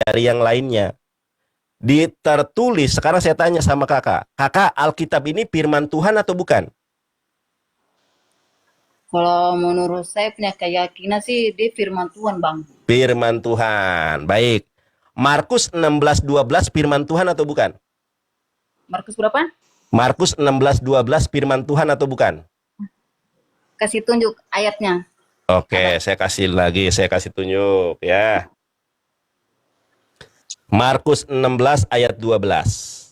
dari yang lainnya. Ditertulis, sekarang saya tanya sama kakak, Alkitab ini firman Tuhan atau bukan? Kalau menurut saya punya keyakinan sih dia firman Tuhan, Bang. Firman Tuhan. Baik. Markus 16:12 firman Tuhan atau bukan? Markus berapa? Markus 16:12 firman Tuhan atau bukan? Kasih tunjuk ayatnya. Oke, Ada. saya kasih tunjuk ya. Markus 16 ayat 12.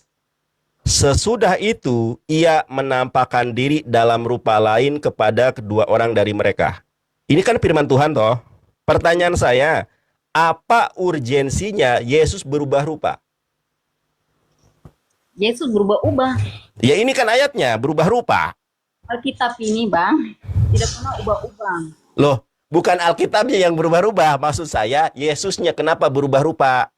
Sesudah itu, ia menampakkan diri dalam rupa lain kepada kedua orang dari mereka. Ini kan firman Tuhan toh. Pertanyaan saya, apa urgensinya Yesus berubah rupa? Yesus berubah-ubah. Ya ini kan ayatnya, berubah rupa. Alkitab ini, Bang, tidak pernah ubah-ubah. Loh, bukan Alkitabnya yang berubah-ubah. Maksud saya, Yesusnya kenapa berubah rupa?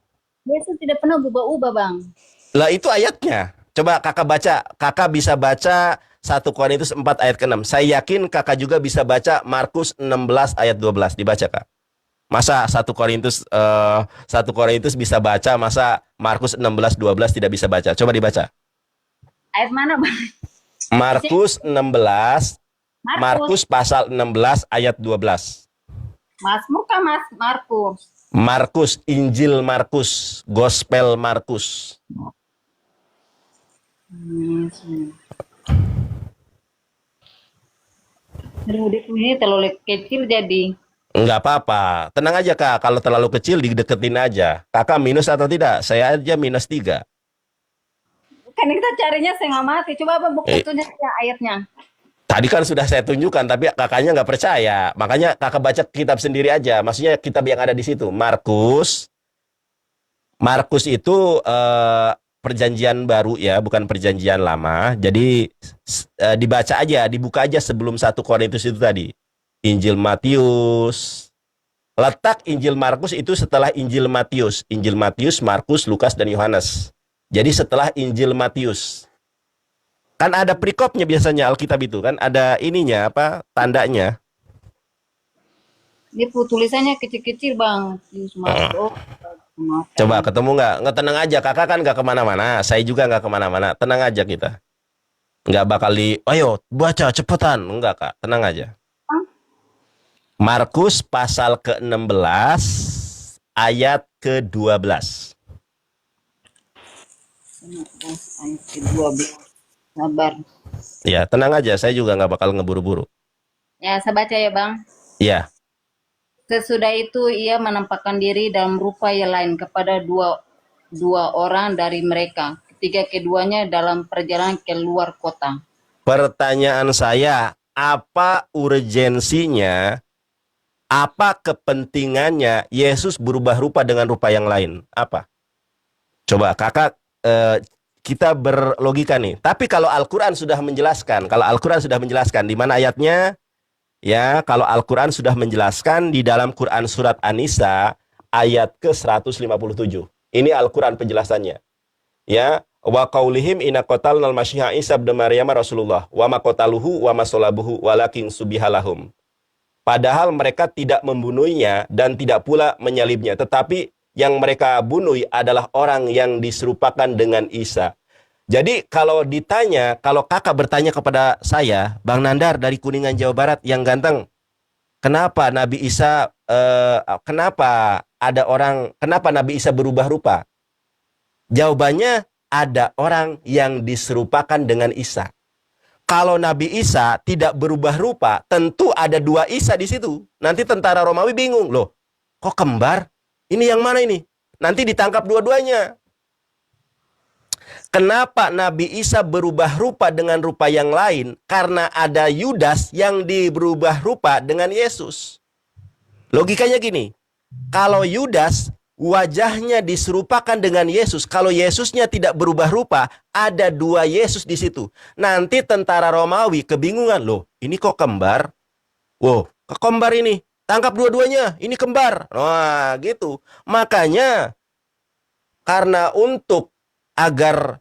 Yesus tidak pernah berubah-ubah, Bang. Lah itu ayatnya. Coba kakak baca, kakak bisa baca 1 Korintus 4 ayat ke-6. Saya yakin kakak juga bisa baca Markus 16 ayat 12. Dibaca kak. Masa 1 Korintus bisa baca, masa Markus 16 12 tidak bisa baca? Coba dibaca. Ayat mana, Bang? Markus 16, Markus. Markus pasal 16 ayat 12. Mazmur kah, Mas? Markus. Markus, Injil Markus, Gospel Markus. Aduh, dia ini terlalu kecil jadi. Enggak apa-apa. Tenang aja kak, kalau terlalu kecil dideketin aja. Kakak minus atau tidak? Saya aja -3. Kan kita carinya setengah mati. Coba Abang buka Eh, tunjuk ya ayatnya. Tadi kan sudah saya tunjukkan, tapi kakaknya nggak percaya. Makanya kakak baca kitab sendiri aja. Maksudnya kitab yang ada di situ. Markus. Markus itu perjanjian baru ya, bukan perjanjian lama. Jadi dibaca aja, dibuka aja sebelum 1 Korintus itu tadi. Injil Matius. Letak Injil Markus itu setelah Injil Matius. Injil Matius, Markus, Lukas, dan Yohanes. Jadi setelah Injil Matius. Kan ada perikopnya biasanya Alkitab itu kan, ada ininya apa tandanya. Dia tulisannya kecil-kecil, Bang. Oh, Coba ketemu nggak? Nggak, tenang aja, kakak kan nggak kemana-mana, saya juga nggak kemana-mana, tenang aja kita. Nggak bakal ayo baca cepetan, nggak kak, tenang aja. Markus pasal ke-16 ayat ke-12. ayat ke-12. Sabar. Ya tenang aja, saya juga nggak bakal ngeburu-buru. Ya, saya baca ya, Bang. Ya. Sesudah itu ia menampakkan diri dalam rupa yang lain kepada dua orang dari mereka. Ketiga keduanya dalam perjalanan keluar kota. Pertanyaan saya, apa urgensinya, apa kepentingannya Yesus berubah rupa dengan rupa yang lain? Apa? Coba kakak, kita berlogika nih. Tapi kalau Al-Quran sudah menjelaskan, di mana ayatnya? Ya, kalau Al-Quran sudah menjelaskan di dalam Quran surat An-Nisa ayat ke-157. Ini Al-Quran penjelasannya. Ya, wa qaulihim inna qatalnal masyiha Isa ibn Maryam Rasulullah wa ma qataluhu wa ma salabuhu walakin subihalahum. Padahal mereka tidak membunuhnya dan tidak pula menyalibnya, tetapi yang mereka bunuh adalah orang yang diserupakan dengan Isa. Jadi kalau ditanya, kalau kakak bertanya kepada saya, Bang Nandar dari Kuningan Jawa Barat yang ganteng, kenapa Nabi Isa, kenapa Nabi Isa berubah rupa? Jawabannya, ada orang yang diserupakan dengan Isa. Kalau Nabi Isa tidak berubah rupa, tentu ada dua Isa di situ. Nanti tentara Romawi bingung, loh, kok kembar? Ini yang mana ini? Nanti ditangkap dua-duanya. Kenapa Nabi Isa berubah rupa dengan rupa yang lain? Karena ada Yudas yang berubah rupa dengan Yesus. Logikanya gini, kalau Yudas wajahnya diserupakan dengan Yesus, kalau Yesusnya tidak berubah rupa, ada dua Yesus di situ. Nanti tentara Romawi kebingungan, loh, ini kok kembar? Wow, kembar ini, tangkap dua-duanya, ini kembar. Wah, gitu. Makanya, karena agar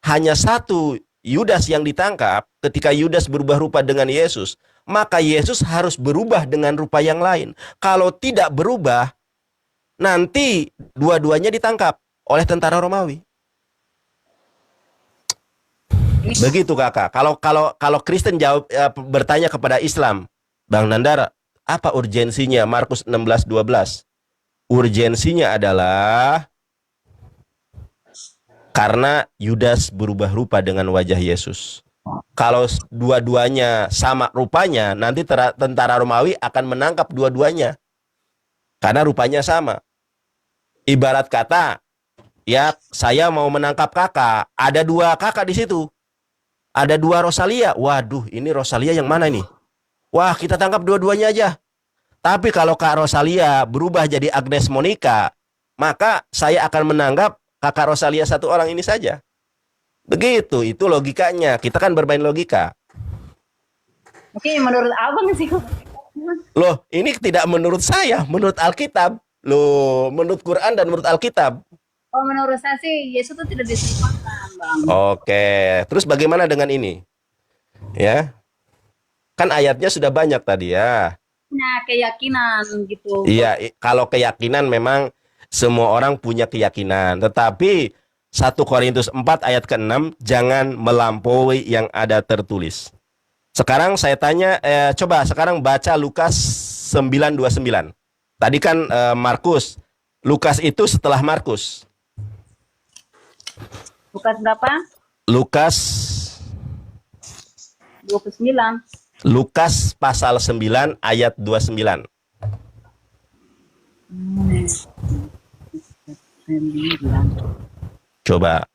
hanya satu Yudas yang ditangkap, ketika Yudas berubah rupa dengan Yesus, maka Yesus harus berubah dengan rupa yang lain. Kalau tidak berubah, nanti dua-duanya ditangkap oleh tentara Romawi. Begitu kakak. Kalau Kristen jawab bertanya kepada Islam, Bang Nandar, apa urgensinya Markus 16:12? Urgensinya adalah karena Yudas berubah rupa dengan wajah Yesus. Kalau dua-duanya sama rupanya, nanti tentara Romawi akan menangkap dua-duanya karena rupanya sama. Ibarat kata, ya saya mau menangkap kakak, ada dua kakak di situ. Ada dua Rosalia. Waduh, ini Rosalia yang mana nih? Wah, kita tangkap dua-duanya aja. Tapi kalau Kak Rosalia berubah jadi Agnes Monica, maka saya akan menanggap kakak Rosalia satu orang ini saja. Begitu, itu logikanya. Kita kan bermain logika. Oke, menurut abang sih. Loh, ini tidak menurut saya, menurut Alkitab. Loh, menurut Quran dan menurut Alkitab. Oh, menurut saya sih Yesus itu tidak diserupakan, Bang. Oke, terus bagaimana dengan ini? Ya, kan ayatnya sudah banyak tadi ya. Punya keyakinan gitu. Iya, kalau keyakinan memang semua orang punya keyakinan. Tetapi 1 Korintus 4 ayat ke-6, jangan melampaui yang ada tertulis. Sekarang saya tanya, coba sekarang baca Lukas 9:29. Tadi kan Markus. Lukas itu setelah Markus. Lukas berapa? Lukas 29. Lukas pasal 9 ayat 29. Coba.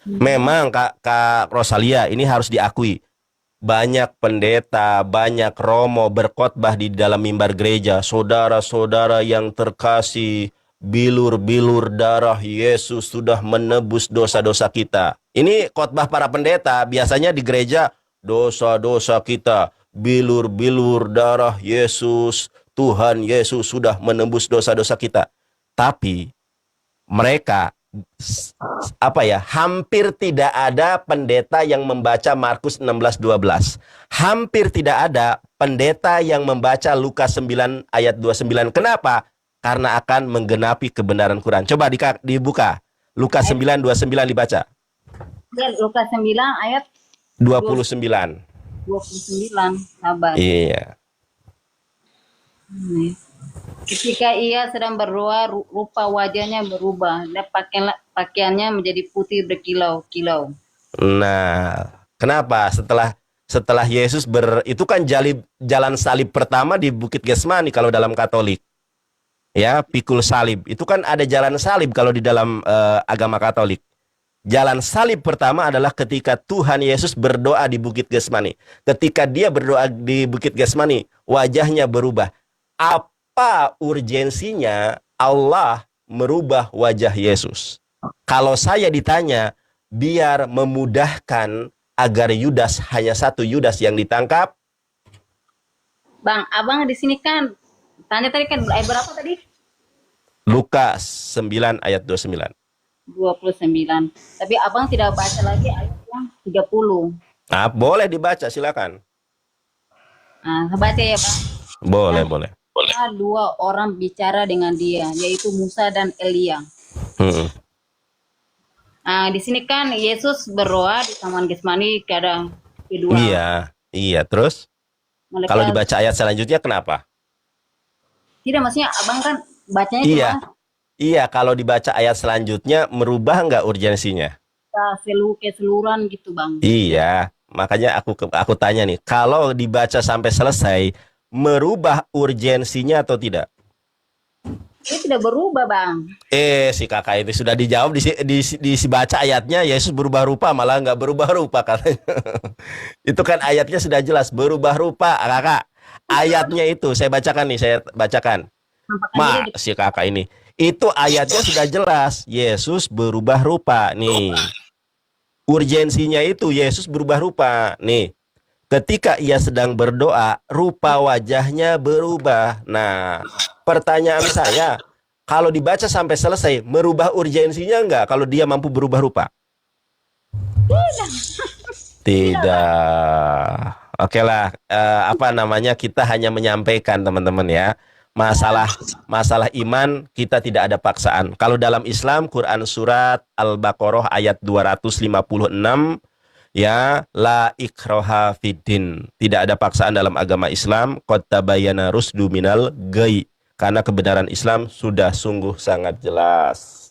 Memang Kak Rosalia ini harus diakui. Banyak pendeta, banyak romo berkhotbah di dalam mimbar gereja. Saudara-saudara yang terkasih, bilur-bilur darah Yesus sudah menebus dosa-dosa kita. Ini khotbah para pendeta, biasanya di gereja, dosa-dosa kita, bilur-bilur darah Yesus, Tuhan Yesus sudah menebus dosa-dosa kita. Tapi mereka hampir tidak ada pendeta yang membaca Markus 16:12. Hampir tidak ada pendeta yang membaca Lukas 9 ayat 29. Kenapa? Karena akan menggenapi kebenaran Quran. Coba dibuka. Lukas 9:29 dibaca. Ya, Lukas 9 ayat 29. 29. Sabar. Iya. Ketika ia sedang berdoa, rupa wajahnya berubah dan pakaiannya menjadi putih berkilau-kilau. Nah, kenapa? Setelah Yesus itu kan jalan salib pertama di Bukit Getsemani kalau dalam Katolik. Ya, pikul salib. Itu kan ada jalan salib kalau di dalam agama Katolik. Jalan salib pertama adalah ketika Tuhan Yesus berdoa di Bukit Getsemani. Ketika dia berdoa di Bukit Getsemani, wajahnya berubah. Apa urgensinya Allah merubah wajah Yesus? Kalau saya ditanya, biar memudahkan agar Yudas, hanya satu Yudas yang ditangkap. Bang, abang di sini kan tanya tadi kan ayat berapa tadi? Lukas 9 ayat 29. 29. Tapi abang tidak baca lagi ayat yang 30. Nah, boleh dibaca, silakan. Nah, baca ya, Bang. Boleh. Dua orang bicara dengan dia, yaitu Musa dan Elia. Nah, di sini kan Yesus berdoa di Taman Getsemani keadaan kedua. Iya. Terus Mereka, kalau dibaca ayat selanjutnya kenapa? tidak, maksudnya abang kan bacanya Iya. cuma Iya, kalau dibaca ayat selanjutnya merubah nggak urgensinya? keseluruhan gitu, Bang. Iya, makanya aku tanya nih, kalau dibaca sampai selesai merubah urgensinya atau tidak? Ini tidak berubah, Bang. Si kakak ini sudah dijawab dibaca ayatnya Yesus berubah rupa, malah nggak berubah rupa katanya. Itu kan ayatnya sudah jelas berubah rupa, kakak. Ayatnya itu saya bacakan. Si kakak ini. Itu ayatnya sudah jelas, Yesus berubah rupa. Nih. Urgensinya itu Yesus berubah rupa. Nih. Ketika ia sedang berdoa, rupa wajahnya berubah. Nah, pertanyaan saya, kalau dibaca sampai selesai, merubah urgensinya enggak kalau dia mampu berubah rupa? Tidak. Oke lah, apa namanya, kita hanya menyampaikan teman-teman ya. Masalah masalah iman kita tidak ada paksaan. Kalau dalam Islam, Quran surat Al-Baqarah ayat 256, ya, la ikroha fiddin. Tidak ada paksaan dalam agama Islam. Qad tabayyana rusdu minal ghayy. Karena kebenaran Islam sudah sungguh sangat jelas.